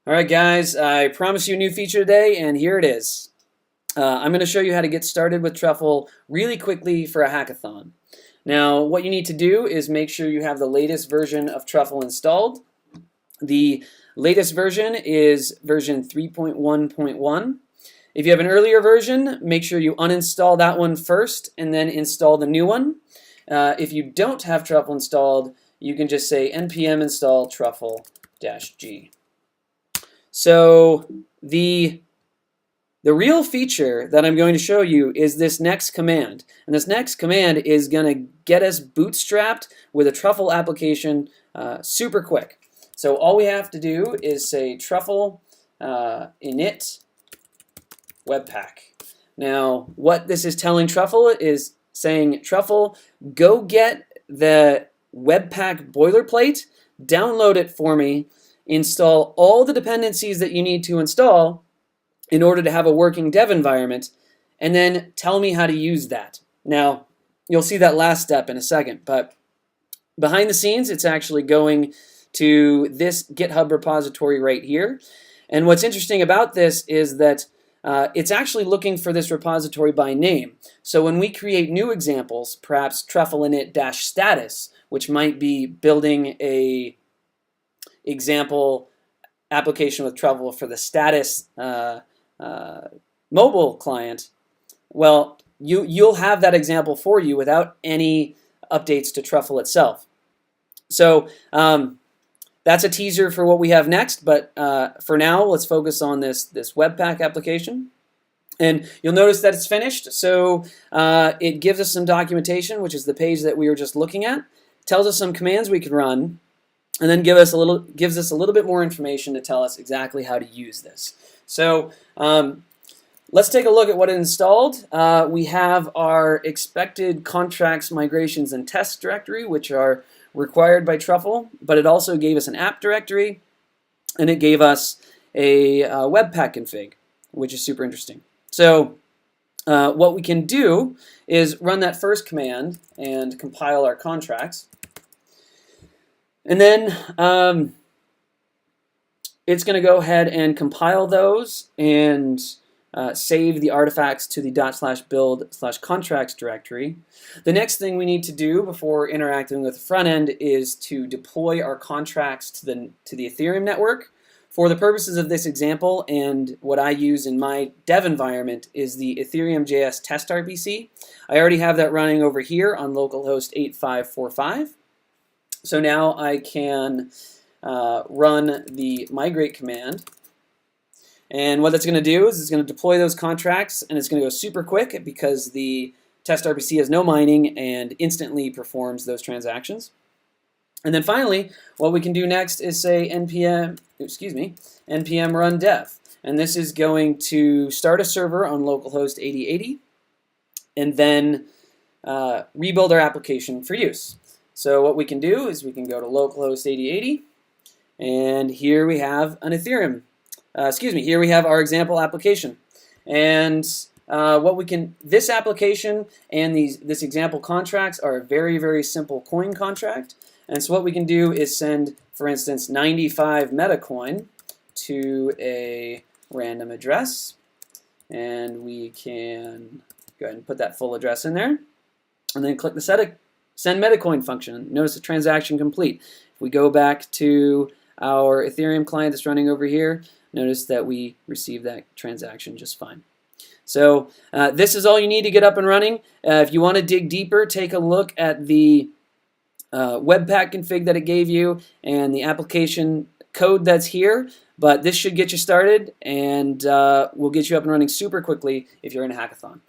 All right, guys, I promised you a new feature today, and here it is. I'm going to show you how to get started with Truffle really quickly for a hackathon. Now, what you need to do is make sure you have the latest version of Truffle installed. The latest version is version 3.1.1. If you have an earlier version, make sure you uninstall that one first and then install the new one. If you don't have Truffle installed, you can just say npm install truffle-g. So the real feature that I'm going to show you is this next command. And this next command is going to get us bootstrapped with a Truffle application super quick. So all we have to do is say truffle init webpack. Now, what this is telling Truffle is saying, Truffle, go get the Webpack boilerplate, download it for me, install all the dependencies that you need to install in order to have a working dev environment, and then tell me how to use that. Now, you'll see that last step in a second, but behind the scenes, it's actually going to this GitHub repository right here. And what's interesting about this is that it's actually looking for this repository by name. So when we create new examples, perhaps truffle init-status, which might be building a example application with Truffle for the status mobile client, well, you'll have that example for you without any updates to Truffle itself. So that's a teaser for what we have next, but for now, let's focus on this Webpack application. And you'll notice that it's finished, so it gives us some documentation, which is the page that we were just looking at, tells us some commands we can run, and then gives us a little bit more information to tell us exactly how to use this. So let's take a look at what it installed. We have our expected contracts, migrations, and tests directory, which are required by Truffle, but it also gave us an app directory, and it gave us a Webpack config, which is super interesting. So what we can do is run that first command and compile our contracts. And then it's going to go ahead and compile those and save the artifacts to the /build/contracts directory. The next thing we need to do before interacting with the front end is to deploy our contracts to the Ethereum network. For the purposes of this example, and what I use in my dev environment is the Ethereum.js test RPC. I already have that running over here on localhost 8545. So now I can run the migrate command. And what that's going to do is it's going to deploy those contracts, and it's going to go super quick because the test RPC has no mining and instantly performs those transactions. And then finally, what we can do next is say npm run dev. And this is going to start a server on localhost 8080 and then rebuild our application for use. So what we can do is we can go to localhost 8080, and here we have an Ethereum. Here we have our example application. And this application and this example contracts are a very, very simple coin contract. And so what we can do is send, for instance, 95 metacoin to a random address. And we can go ahead and put that full address in there. And then click the send metacoin function. Notice the transaction complete. If we go back to our Ethereum client that's running over here, notice that we received that transaction just fine. So this is all you need to get up and running. If you want to dig deeper, take a look at the Webpack config that it gave you and the application code that's here. But this should get you started, and we'll get you up and running super quickly if you're in a hackathon.